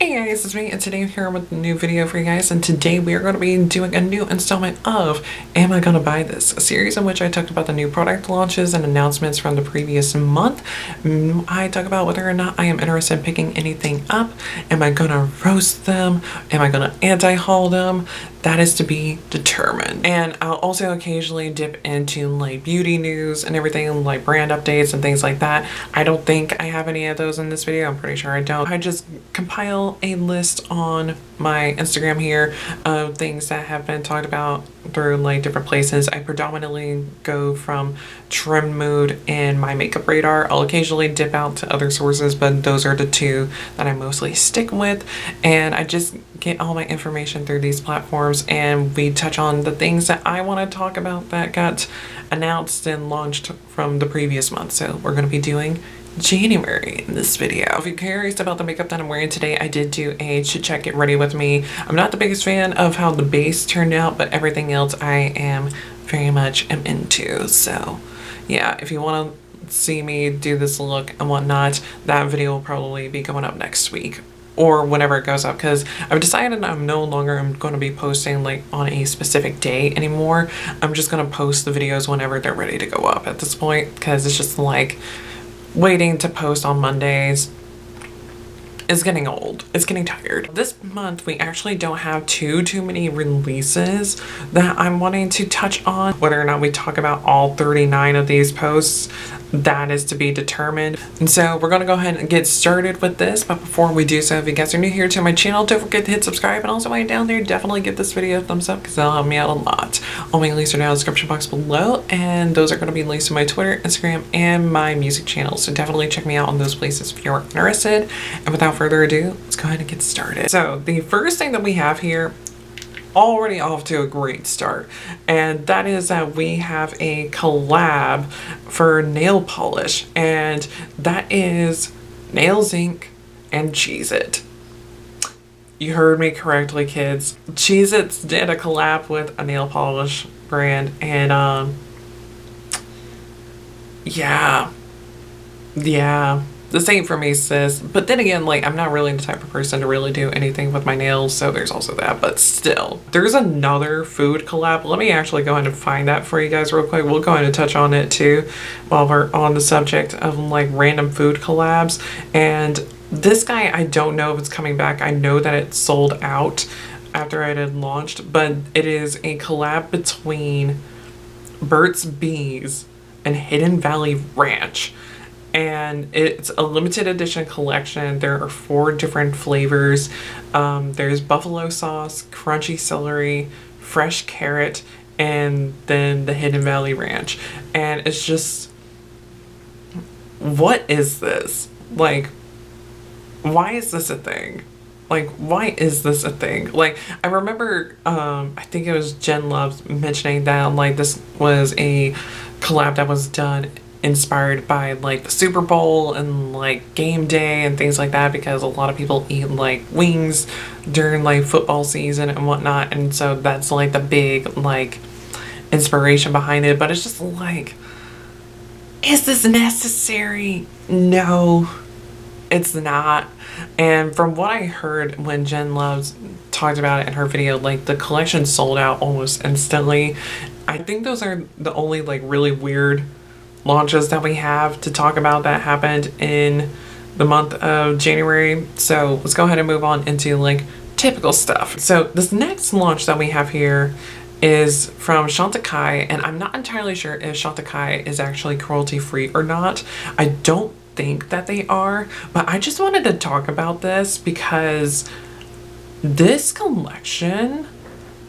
Hey guys, it's me, and today I'm here with a new video for you guys, and today we are going to be doing a new installment of Am I Gonna Buy This? A series in which I talked about the new product launches and announcements from the previous month. I talk about whether or not I am interested in picking anything up. Am I gonna roast them? Am I gonna anti-haul them? That is to be determined. And I'll also occasionally dip into like beauty news and everything, like brand updates and things like that. I don't think I have any of those in this video. I'm pretty sure I don't. I just compile a list on my Instagram here of things that have been talked about through like different places. I predominantly go from Trim Mood and My Makeup Radar. I'll occasionally dip out to other sources, but those are the two that I mostly stick with. And I just get all my information through these platforms, and we touch on the things that I want to talk about that got announced and launched from the previous month. So we're going to be doing January in this video. If you're curious about the makeup that I'm wearing today, I did do a chit chat get ready with me. I'm not the biggest fan of how the base turned out, but everything else I am very much am into. So yeah, if you want to see me do this look and whatnot, that video will probably be going up next week or whenever it goes up, because I've decided I'm no longer going to be posting like on a specific day anymore. I'm just going to post the videos whenever they're ready to go up at this point, because it's just like waiting to post on Mondays is getting old. It's getting tired. This month we actually don't have too many releases that I'm wanting to touch on. Whether or not we talk about all 39 of these posts, that is to be determined. And so we're gonna go ahead and get started with this. But before we do so, if you guys are new here to my channel, don't forget to hit subscribe, and also while you're down there, definitely give this video a thumbs up because that'll help me out a lot. All my links are down in the description box below, and those are gonna be links to my Twitter, Instagram, and my music channel. So definitely check me out on those places if you're interested. And without further ado, let's go ahead and get started. So the first thing that we have here, already off to a great start, and that is that we have a collab for nail polish, and that is Nails Inc and Cheez It. You heard me correctly, kids. Cheez It did a collab with a nail polish brand, and yeah, this ain't for me, sis. But then again, like, I'm not really the type of person to really do anything with my nails, so there's also that. But still, there's another food collab. Let me actually go ahead and find that for you guys real quick. We'll go ahead and touch on it too while we're on the subject of like random food collabs. And this guy, I don't know if it's coming back. I know that it sold out after it had launched, but it is a collab between Burt's Bees and Hidden Valley Ranch. And it's a limited edition collection. There are 4 different flavors. There's buffalo sauce, crunchy celery, fresh carrot, and then the Hidden Valley Ranch. And it's just, what is this? Like, why is this a thing? Like, why is this a thing? Like, I remember, I think it was Jen Loves mentioning that, like, this was a collab that was done inspired by like the Super Bowl and like game day and things like that, because a lot of people eat like wings during like football season and whatnot, and so that's like the big like inspiration behind it. But it's just like, is this necessary? No, it's not. And from what I heard when Jen Loves talked about it in her video, like the collection sold out almost instantly. I think those are the only like really weird launches that we have to talk about that happened in the month of January. So let's go ahead and move on into like typical stuff. So this next launch that we have here is from Chantecaille, and I'm not entirely sure if Chantecaille is actually cruelty free or not. I don't think that they are, but I just wanted to talk about this because this collection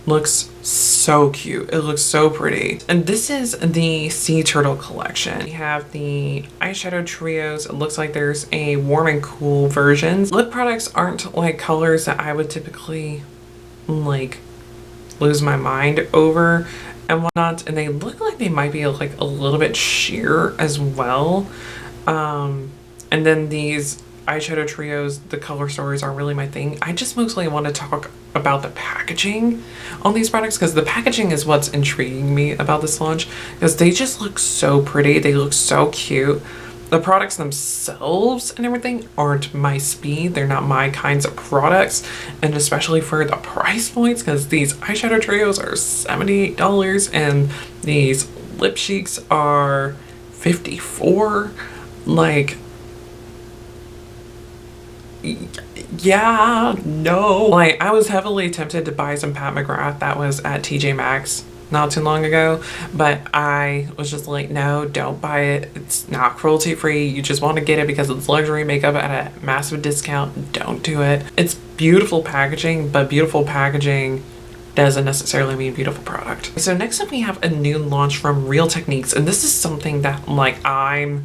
looks so cute. It looks so pretty. And this is the Sea Turtle collection. We have the eyeshadow trios. It looks like there's a warm and cool versions. Lip products aren't like colors that I would typically like lose my mind over and whatnot, and they look like they might be like a little bit sheer as well. And then these eyeshadow trios, the color stories aren't really my thing. I just mostly want to talk about the packaging on these products, because the packaging is what's intriguing me about this launch, because they just look so pretty. They look so cute. The products themselves and everything aren't my speed. They're not my kinds of products, and especially for the price points, because these eyeshadow trios are $78 and these lip cheeks are $54. Like, yeah, no. Like, I was heavily tempted to buy some Pat McGrath that was at TJ Maxx not too long ago, but I was just like, no, don't buy it. It's not cruelty free. You just want to get it because it's luxury makeup at a massive discount. Don't do it. It's beautiful packaging, but beautiful packaging doesn't necessarily mean beautiful product. So next up we have a new launch from Real Techniques, and this is something that like I'm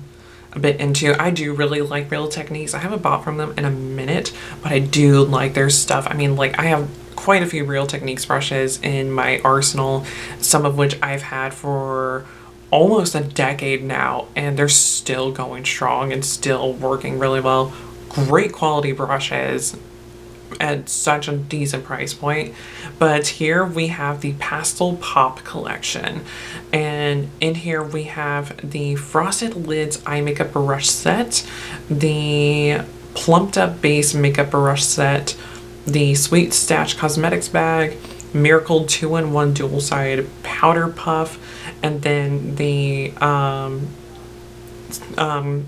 a bit into. I do really like Real Techniques. I haven't bought from them in a minute, but I do like their stuff. I mean, like, I have quite a few Real Techniques brushes in my arsenal, some of which I've had for almost a decade now, and they're still going strong and still working really well. Great quality brushes at such a decent price point. But here we have the Pastel Pop collection, and in here we have the Frosted Lids Eye Makeup Brush Set, the Plumped Up Base Makeup Brush Set, the Sweet Stash Cosmetics Bag, Miracle 2-in-1 Dual Side Powder Puff, and then the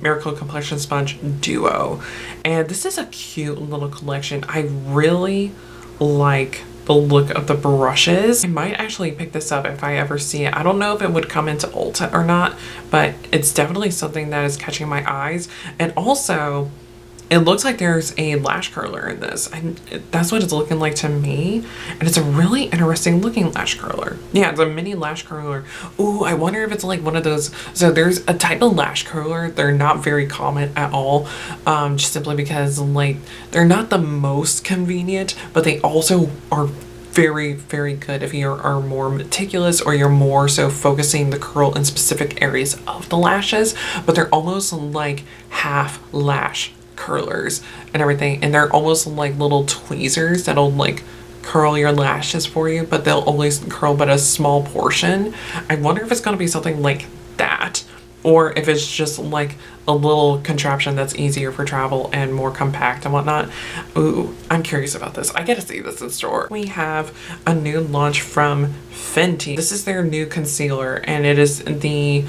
Miracle Complexion Sponge Duo. And this is a cute little collection. I really like the look of the brushes. I might actually pick this up if I ever see it. I don't know if it would come into Ulta or not, but it's definitely something that is catching my eyes. And also, it looks like there's a lash curler in this, and that's what it's looking like to me. And it's a really interesting looking lash curler. Yeah, it's a mini lash curler. Ooh, I wonder if it's like one of those. So there's a type of lash curler. They're not very common at all, just simply because like they're not the most convenient, but they also are very, very good if you are more meticulous or you're more so focusing the curl in specific areas of the lashes. But they're almost like half lash curlers and everything, and they're almost like little tweezers that'll like curl your lashes for you, but they'll always curl but a small portion. I wonder if it's going to be something like that, or if it's just like a little contraption that's easier for travel and more compact and whatnot. Ooh, I'm curious about this. I gotta see this in store. We have a new launch from Fenty. This is their new concealer, and it is the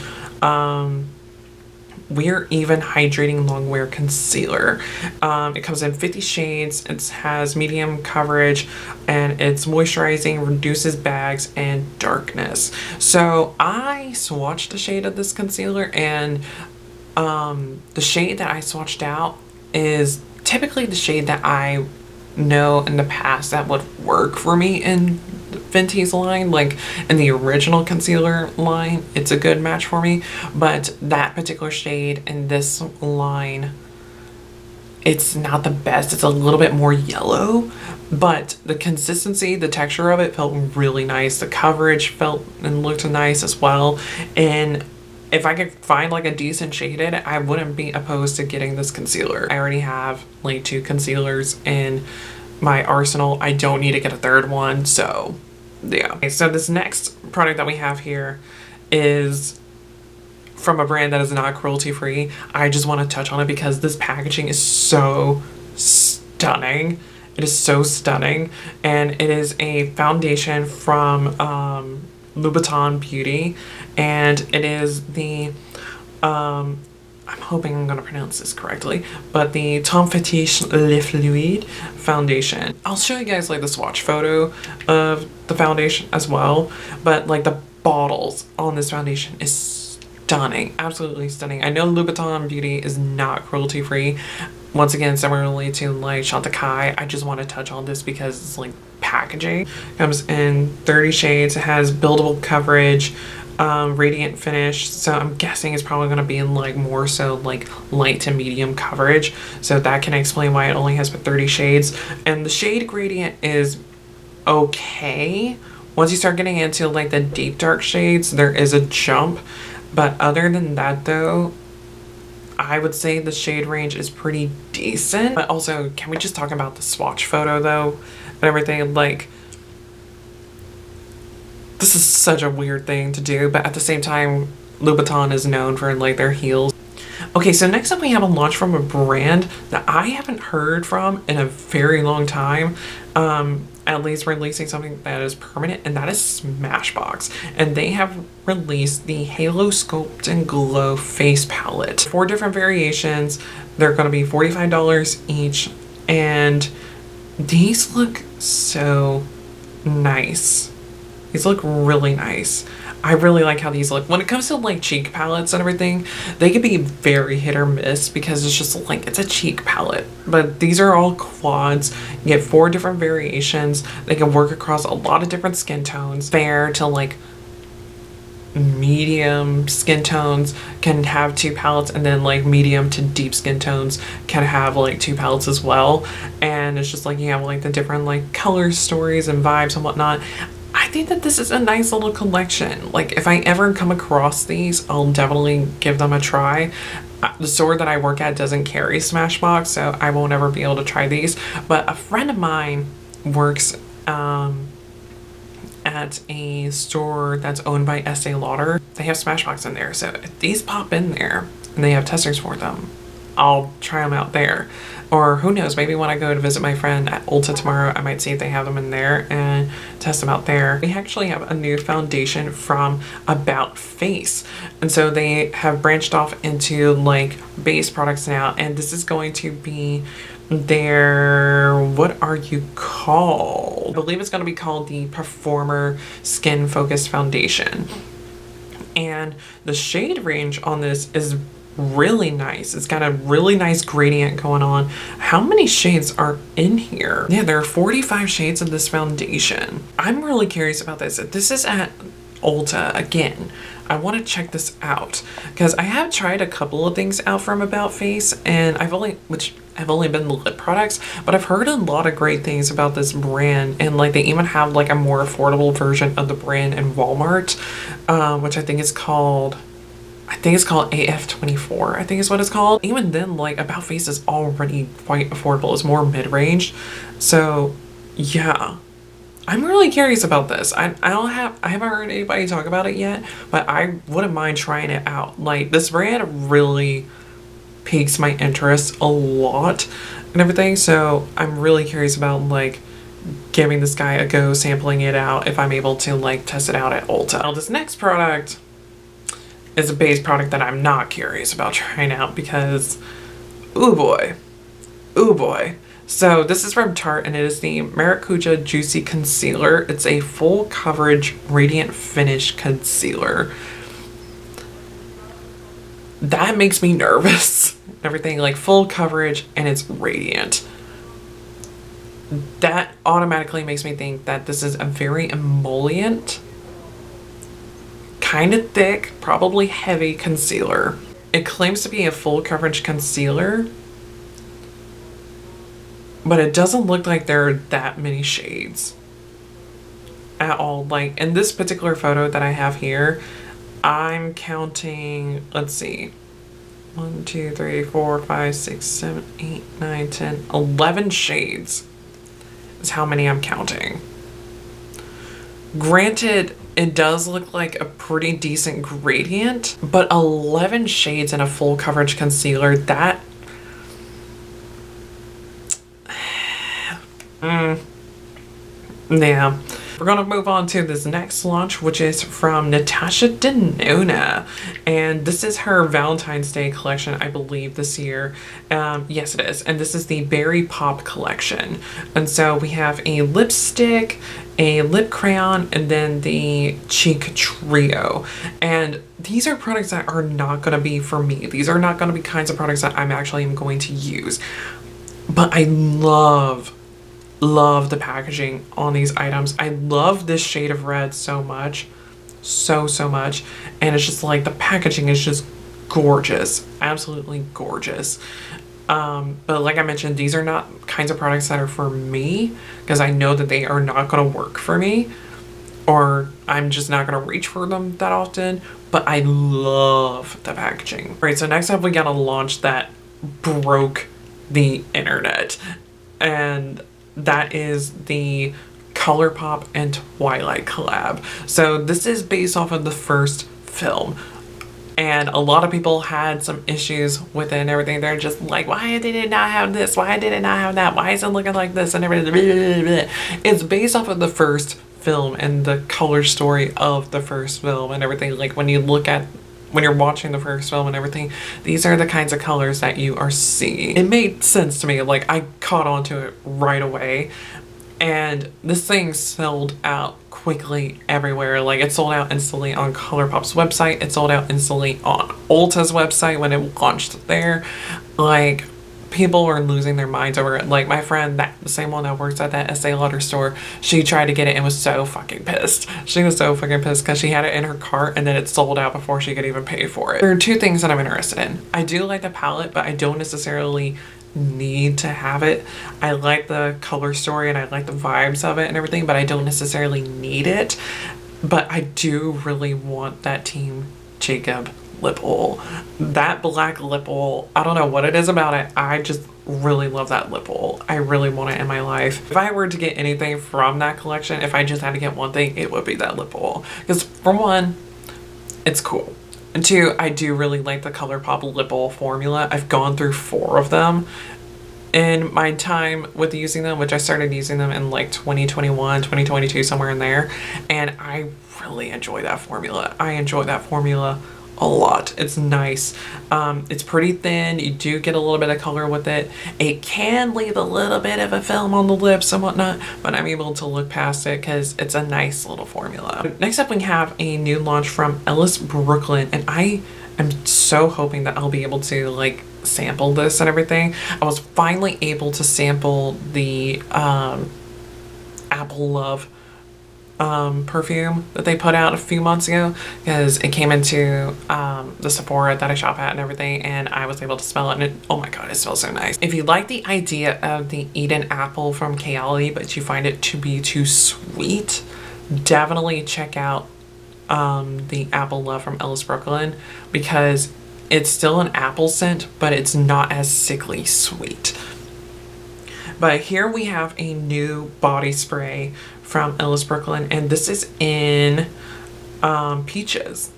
We're Even Hydrating Longwear Concealer. It comes in 50 shades. It has medium coverage, and it's moisturizing, reduces bags and darkness. So I swatched the shade of this concealer, and the shade that I swatched out is typically the shade that I know in the past that would work for me in Fenty's line. Like in the original concealer line, it's a good match for me, but that particular shade in this line, it's not the best. It's a little bit more yellow, but the consistency, the texture of it felt really nice. The coverage felt and looked nice as well, and if I could find like a decent shade in it, I wouldn't be opposed to getting this concealer. I already have like 2 concealers in my arsenal. I don't need to get a third one, so yeah. Okay, so this next product that we have here is from a brand that is not cruelty free. I just want to touch on it because this packaging is so stunning. It is so stunning, and it is a foundation from Louboutin Beauty, and it is the I'm hoping I'm gonna pronounce this correctly, but the Fetiche Le Fluide foundation. I'll show you guys like the swatch photo of the foundation as well, but like the bottles on this foundation is stunning, absolutely stunning. I know Louboutin Beauty is not cruelty free. Once again, similarly to like Chantecaille, I just want to touch on this because it's like packaging. It comes in 30 shades. It has buildable coverage, radiant finish, so I'm guessing it's probably going to be in like more so like light to medium coverage, so that can explain why it only has 30 shades. And the shade gradient is okay. Once you start getting into like the deep dark shades, there is a jump, but other than that though, I would say the shade range is pretty decent. But also, can we just talk about the swatch photo though and everything? Like, this is such a weird thing to do, but at the same time, Louboutin is known for like their heels. Okay, so next up we have a launch from a brand that I haven't heard from in a very long time. At least releasing something that is permanent, and that is Smashbox. And they have released the Halo Sculpt and Glow Face Palette. 4 different variations. They're going to be $45 each. And these look so nice. These look really nice. I really like how these look. When it comes to like cheek palettes and everything, they can be very hit or miss because it's just like, it's a cheek palette. But these are all quads. You get 4 different variations. They can work across a lot of different skin tones. Fair to like medium skin tones can have 2 palettes, and then like medium to deep skin tones can have like 2 palettes as well. And it's just like you have like the different like color stories and vibes and whatnot. I think that this is a nice little collection. Like if I ever come across these, I'll definitely give them a try. The store that I work at doesn't carry Smashbox, so I won't ever be able to try these. But a friend of mine works at a store that's owned by Estee Lauder. They have Smashbox in there, so if these pop in there and they have testers for them, I'll try them out there. Or who knows, maybe when I go to visit my friend at Ulta tomorrow, I might see if they have them in there and test them out there. We actually have a new foundation from About Face. And so they have branched off into like base products now. And this is going to be their, what are you called? I believe it's going to be called the Performer Skin Focused Foundation. And the shade range on this is really nice. It's got a really nice gradient going on. How many shades are in here? Yeah, there are 45 shades of this foundation. I'm really curious about this. If this is at Ulta again, I want to check this out because I have tried a couple of things out from About Face, and I've only been the lip products, but I've heard a lot of great things about this brand. And like they even have like a more affordable version of the brand in Walmart, which I think is called AF24, I think is what it's called. Even then, like About Face is already quite affordable. It's more mid-range. So yeah, I'm really curious about this. I haven't heard anybody talk about it yet, but I wouldn't mind trying it out. Like this brand really piques my interest a lot and everything. So I'm really curious about like giving this guy a go, sampling it out if I'm able to like test it out at Ulta. Now this next product is a base product that I'm not curious about trying out because, ooh boy. So this is from Tarte, and it is the Maracuja Juicy Concealer. It's a full coverage radiant finish concealer. That makes me nervous. Everything like full coverage and it's radiant. That automatically makes me think that this is a very emollient, kind of thick, probably heavy concealer. It claims to be a full coverage concealer, but it doesn't look like there are that many shades at all. Like in this particular photo that I have here, I'm counting, let's see, 1, 2, 3, 4, 5, 6, 7, 8, 9, 10, 11 shades is how many I'm counting. Granted, it does look like a pretty decent gradient, but 11 shades in a full coverage concealer, that yeah. We're gonna move on to this next launch, which is from Natasha Denona, and this is her Valentine's Day collection, I believe, this year. Yes, it is, and this is the Berry Pop collection. And so we have a lipstick, a lip crayon, and then the cheek trio. And these are products that are not gonna be for me. These are not gonna be kinds of products that I'm actually going to use. But I love the packaging on these items. I love this shade of red so much, so much, and it's just like the packaging is just gorgeous, absolutely gorgeous. But like I mentioned, these are not kinds of products that are for me because I know that they are not going to work for me, or I'm just not going to reach for them that often. But I love the packaging. All right, so next up we got a launch that broke the internet, and that is the ColourPop and Twilight collab. So this is based off of the first film, And a lot of people had some issues with it and everything. They're just like, why did it not have this? Why did it not have that? Why is it looking like this? And everything. It's based off of the first film and the color story of the first film and everything. Like when you're watching the first film and everything, these are the kinds of colors that you are seeing. It made sense to me. Like I caught on to it right away. And this thing sold out quickly everywhere. Like it sold out instantly on ColourPop's website. It sold out instantly on Ulta's website when it launched there. Like people were losing their minds over it. Like my friend, the same one that works at that Estee Lauder store, she tried to get it and was so fucking pissed. She was so fucking pissed because she had it in her cart and then it sold out before she could even pay for it. There are two things that I'm interested in. I do like the palette, but I don't necessarily need to have it. I like the color story and I like the vibes of it and everything, but I don't necessarily need it. But I do really want that Team Jacob lip oil. That black lip oil, I don't know what it is about it. I just really love that lip oil. I really want it in my life. If I were to get anything from that collection, if I just had to get one thing, it would be that lip oil. Because for one, it's cool. And two, I do really like the ColourPop lip oil formula. I've gone through 4 of them in my time with using them, which I started using them in like 2021, 2022, somewhere in there. And I really enjoy that formula. I enjoy that formula a lot. It's nice. It's pretty thin. You do get a little bit of color with it. It can leave a little bit of a film on the lips and whatnot, but I'm able to look past it because it's a nice little formula. Next up, we have a new launch from Ellis Brooklyn, and I am so hoping that I'll be able to like sample this and everything. I was finally able to sample the Apple Love perfume that they put out a few months ago because it came into the Sephora that I shop at and everything, and I was able to smell it and oh my god, it smells so nice. If you like the idea of the Eden apple from Kayali but you find it to be too sweet, definitely check out the Apple Love from Ellis Brooklyn because it's still an apple scent, but it's not as sickly sweet. But here we have a new body spray from Ellis Brooklyn, and this is in Peaches.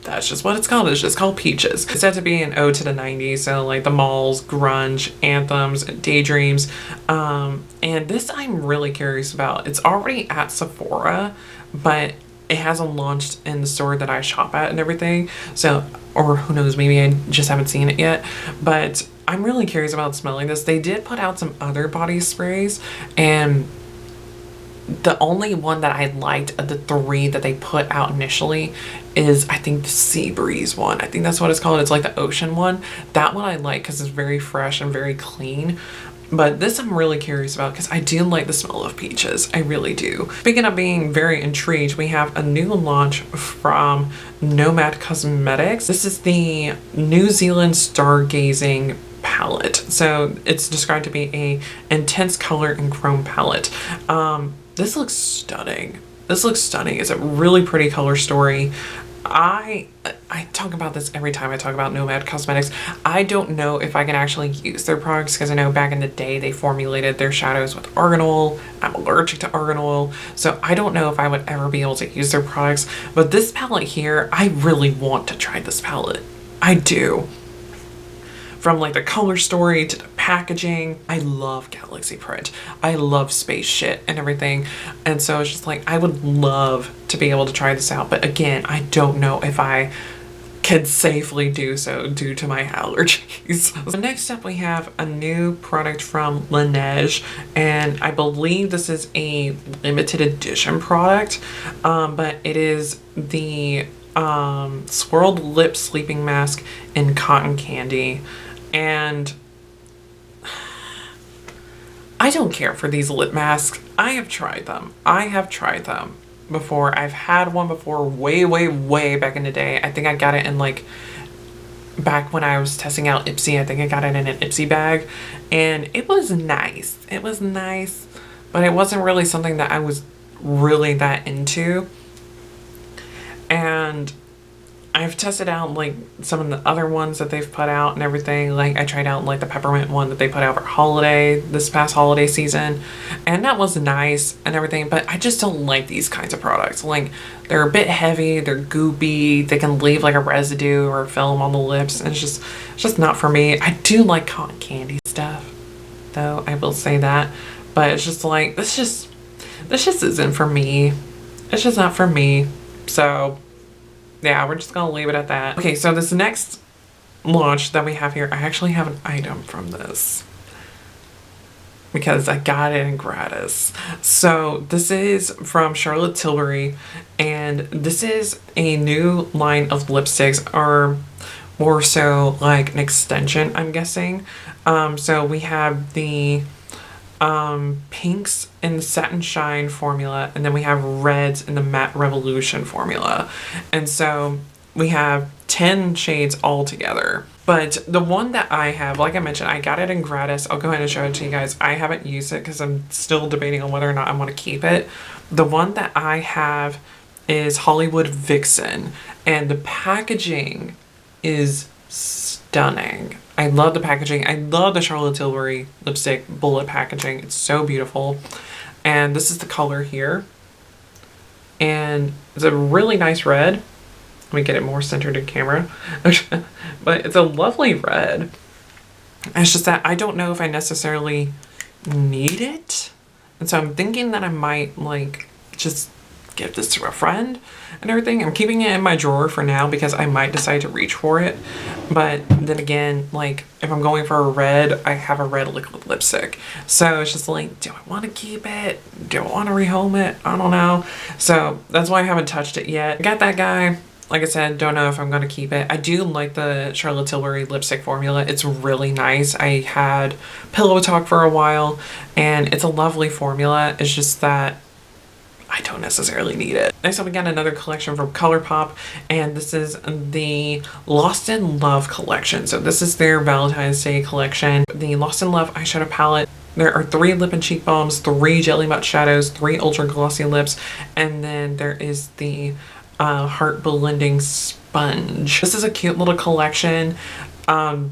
That's just what it's called. It's just called Peaches. It's said to be an ode to the 90s, so like the malls, grunge, anthems, daydreams. And this I'm really curious about. It's already at Sephora, but it hasn't launched in the store that I shop at and everything. So, or who knows, maybe I just haven't seen it yet. But I'm really curious about smelling this. They did put out some other body sprays, and the only one that I liked of the 3 that they put out initially is I think the Sea Breeze one. I think that's what it's called. It's like the ocean one. That one I like because it's very fresh and very clean. But this I'm really curious about because I do like the smell of peaches. I really do. Speaking of being very intrigued, we have a new launch from Nomad Cosmetics. This is the New Zealand Stargazing palette. So it's described to be a intense color and chrome palette. This looks stunning. This looks stunning. It's a really pretty color story. I talk about this every time I talk about Nomad Cosmetics. I don't know if I can actually use their products because I know back in the day they formulated their shadows with argan oil. I'm allergic to argan oil, so I don't know if I would ever be able to use their products. But this palette here, I really want to try this palette. I do. From like the color story to the packaging. I love galaxy print. I love space shit and everything. And so it's just like, I would love to be able to try this out. But again, I don't know if I can safely do so due to my allergies. So next up we have a new product from Laneige, and I believe this is a limited edition product, but it is the swirled lip sleeping mask in cotton candy. And I don't care for these lip masks. I have tried them. I have tried them before. I've had one before way back in the day. I think I got it in like back when I was testing out Ipsy. I think I got it in an Ipsy bag and it was nice. It was nice, but it wasn't really something that I was really that into. And I've tested out like some of the other ones that they've put out and everything. Like I tried out like the peppermint one that they put out for holiday, this past holiday season, and that was nice and everything, but I just don't like these kinds of products. Like they're a bit heavy, they're goopy, they can leave like a residue or a film on the lips, and it's just not for me. I do like cotton candy stuff though, I will say that, but it's just like this just isn't for me. It's just not for me. So yeah, we're just gonna leave it at that. Okay, so this next launch that we have here, I actually have an item from this because I got it in gratis. So this is from Charlotte Tilbury, and this is a new line of lipsticks, or more so like an extension, I'm guessing. So we have the pinks in the Satin Shine formula, and then we have reds in the Matte Revolution formula. And so we have 10 shades all together. But the one that I have, like I mentioned, I got it in gratis. I'll go ahead and show it to you guys. I haven't used it because I'm still debating on whether or not I want to keep it. The one that I have is Hollywood Vixen, and the packaging is stunning. I love the packaging. I love the Charlotte Tilbury lipstick bullet packaging. It's so beautiful. And this is the color here. And it's a really nice red. Let me get it more centered in camera. But it's a lovely red. It's just that I don't know if I necessarily need it. And so I'm thinking that I might like just give this to a friend and everything. I'm keeping it in my drawer for now because I might decide to reach for it. But then again, like if I'm going for a red, I have a red liquid lipstick. So it's just like, do I want to keep it? Do I want to rehome it? I don't know. So that's why I haven't touched it yet. I got that guy. Like I said, don't know if I'm going to keep it. I do like the Charlotte Tilbury lipstick formula. It's really nice. I had Pillow Talk for a while, and it's a lovely formula. It's just that I don't necessarily need it. Next up, we got another collection from ColourPop, and this is the Lost in Love collection. So this is their Valentine's Day collection. The Lost in Love eyeshadow palette. There are 3 lip and cheek balms, 3 jelly matte shadows, 3 ultra glossy lips, and then there is the heart blending sponge. This is a cute little collection.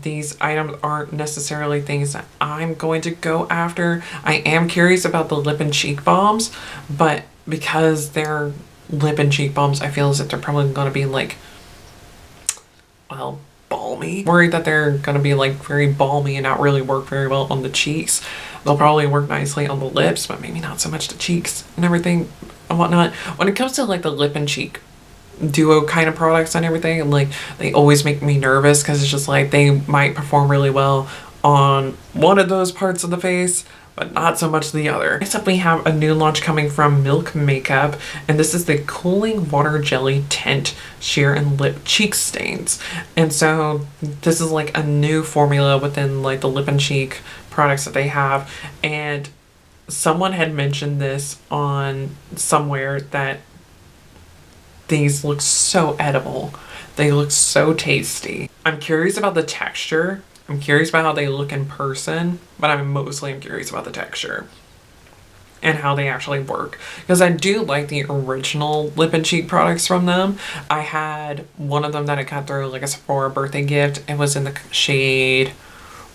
These items aren't necessarily things that I'm going to go after. I am curious about the lip and cheek balms, but because they're lip and cheek balms, I feel as if they're probably going to be like, well, balmy. Worried that they're going to be like very balmy and not really work very well on the cheeks. They'll probably work nicely on the lips, but maybe not so much the cheeks and everything and whatnot. When it comes to like the lip and cheek duo kind of products and everything, and like they always make me nervous because it's just like they might perform really well on one of those parts of the face but not so much the other. Next up, we have a new launch coming from Milk Makeup, and this is the Cooling Water Jelly Tint Sheer and Lip Cheek Stains. And so this is like a new formula within like the lip and cheek products that they have, and someone had mentioned this on somewhere that these look so edible. They look so tasty. I'm curious about the texture. I'm curious about how they look in person, but I'm mostly curious about the texture and how they actually work. Because I do like the original lip and cheek products from them. I had one of them that I got through like a Sephora birthday gift. It was in the shade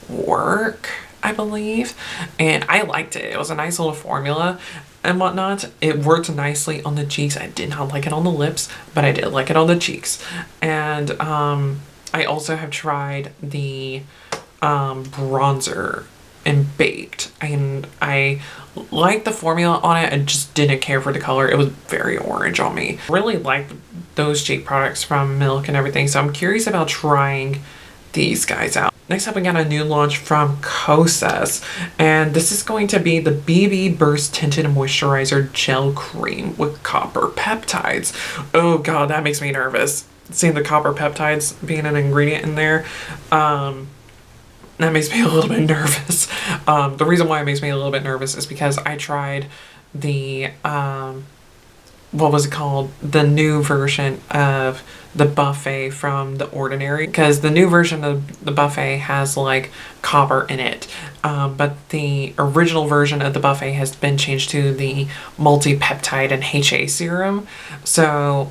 Work, I believe. And I liked it. It was a nice little formula and whatnot. It worked nicely on the cheeks. I did not like it on the lips, but I did like it on the cheeks. And I also have tried the bronzer in Baked, and I liked the formula on it. I just didn't care for the color. It was very orange on me. Really liked those cheek products from Milk and everything, so I'm curious about trying these guys out. Next up, we got a new launch from Kosas, and this is going to be the BB Burst Tinted Moisturizer Gel Cream with copper peptides. Oh god, that makes me nervous. Seeing the copper peptides being an ingredient in there, that makes me a little bit nervous. The reason why it makes me a little bit nervous is because I tried the, what was it called? The new version of the Buffet from The Ordinary. Because the new version of the Buffet has like copper in it. But the original version of the Buffet has been changed to the multi-peptide and HA serum. So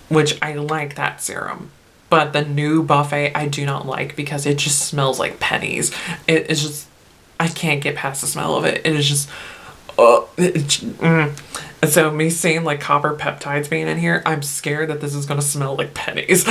which I like that serum. But the new Buffet I do not like because it just smells like pennies. It is just, I can't get past the smell of it. It is just, And so me seeing like copper peptides being in here, I'm scared that this is going to smell like pennies.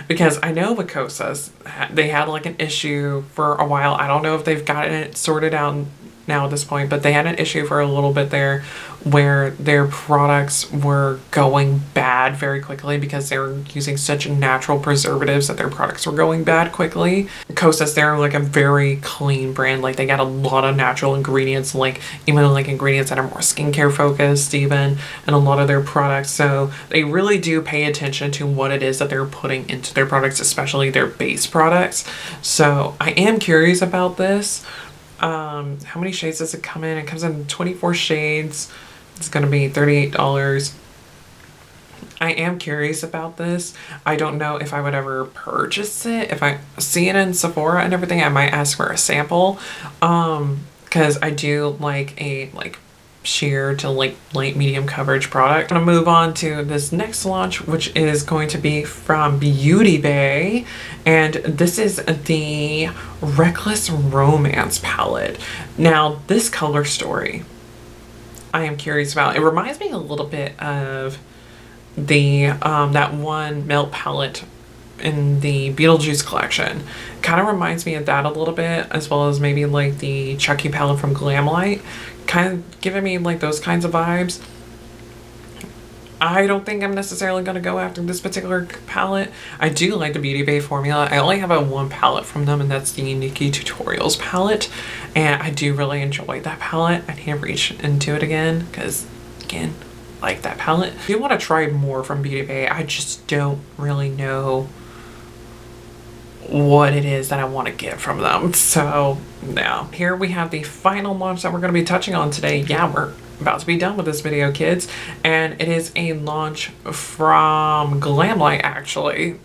Because I know with Kosas, they had like an issue for a while. I don't know if they've gotten it sorted out now at this point, but they had an issue for a little bit there where their products were going bad very quickly because they were using such natural preservatives that their products were going bad quickly. Kosas, they're like a very clean brand. Like they got a lot of natural ingredients, like even like ingredients that are more skincare focused even in a lot of their products. So they really do pay attention to what it is that they're putting into their products, especially their base products. So I am curious about this. How many shades does it come in? It comes in 24 shades. It's gonna be $38. I am curious about this. I don't know if I would ever purchase it. If I see it in Sephora and everything, I might ask for a sample. Because I do like a sheer to like light medium coverage product. I'm gonna move on to this next launch, which is going to be from Beauty Bay, and this is the Reckless Romance palette. Now this color story I am curious about. It reminds me a little bit of the that one melt palette in the Beetlejuice collection. Kind of reminds me of that a little bit, as well as maybe like the Chucky palette from Glamlight. Kind of giving me like those kinds of vibes. I don't think I'm necessarily going to go after this particular palette. I do like the Beauty Bay formula. I only have one palette from them, and that's the Nikki Tutorials palette. And I do really enjoy that palette. I need to reach into it again because, again, like that palette. I do want to try more from Beauty Bay. I just don't really know what it is that I want to get from them. So now here we have the final launch that we're going to be touching on today. Yeah, we're about to be done with this video, kids, and it is a launch from Glamlight. Actually,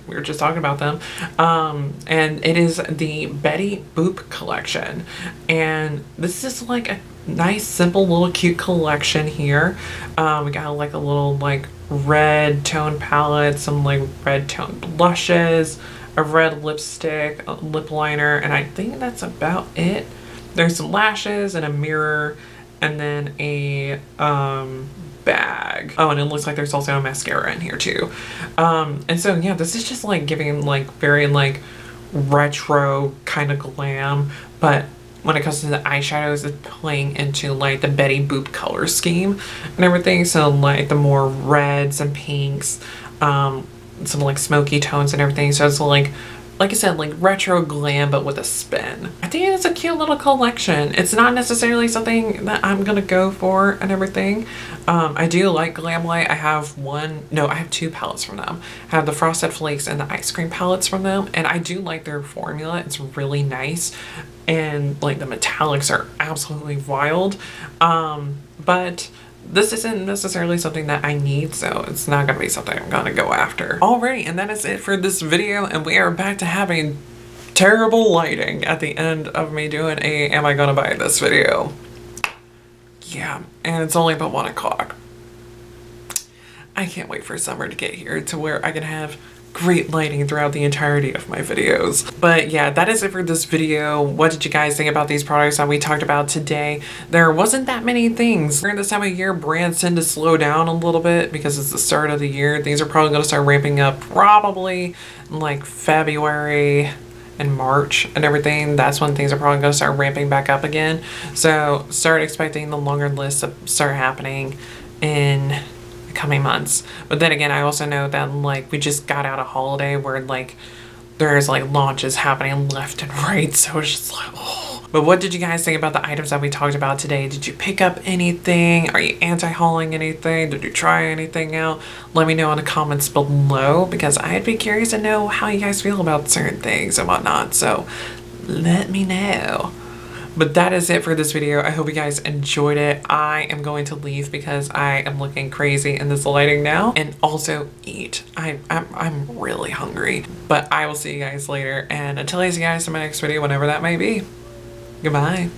we were just talking about them, and it is the Betty Boop collection, and this is like a nice simple little cute collection here. We got like a little like red tone palette, some like red tone blushes, a red lipstick, a lip liner, and I think that's about it. There's some lashes and a mirror, and then a bag. Oh, and it looks like there's also a mascara in here too. And so yeah, this is just like giving like very like retro kind of glam, but when it comes to the eyeshadows, it's playing into like the Betty Boop color scheme and everything. So like the more reds and pinks, some like smoky tones and everything. So it's like I said, like retro glam, but with a spin. I think it's a cute little collection. It's not necessarily something that I'm gonna go for and everything. I do like Glamlight. I have I have two palettes from them. I have the Frosted Flakes and the Ice Cream palettes from them, and I do like their formula. It's really nice, and like the metallics are absolutely wild. But this isn't necessarily something that I need, so it's not gonna be something I'm gonna go after. Alrighty, and that is it for this video, and we are back to having terrible lighting at the end of me doing a am I gonna buy this video. Yeah, and it's only about 1 o'clock. I can't wait for summer to get here to where I can have great lighting throughout the entirety of my videos. But yeah, that is it for this video. What did you guys think about these products that we talked about today? There wasn't that many things. During this time of year, brands tend to slow down a little bit because it's the start of the year. Things are probably going to start ramping up probably in like February and March and everything. That's when things are probably going to start ramping back up again. So start expecting the longer lists to start happening in coming months. But then again, I also know that like we just got out a holiday where like there's like launches happening left and right, so it's just like, oh. But what did you guys think about the items that we talked about today? Did you pick up anything? Are you anti-hauling anything? Did you try anything out? Let me know in the comments below, because I'd be curious to know how you guys feel about certain things and whatnot, so let me know. But that is it for this video. I hope you guys enjoyed it. I am going to leave because I am looking crazy in this lighting now, and also eat. I'm really hungry. But I will see you guys later, and until I see you guys in my next video, whenever that may be. Goodbye.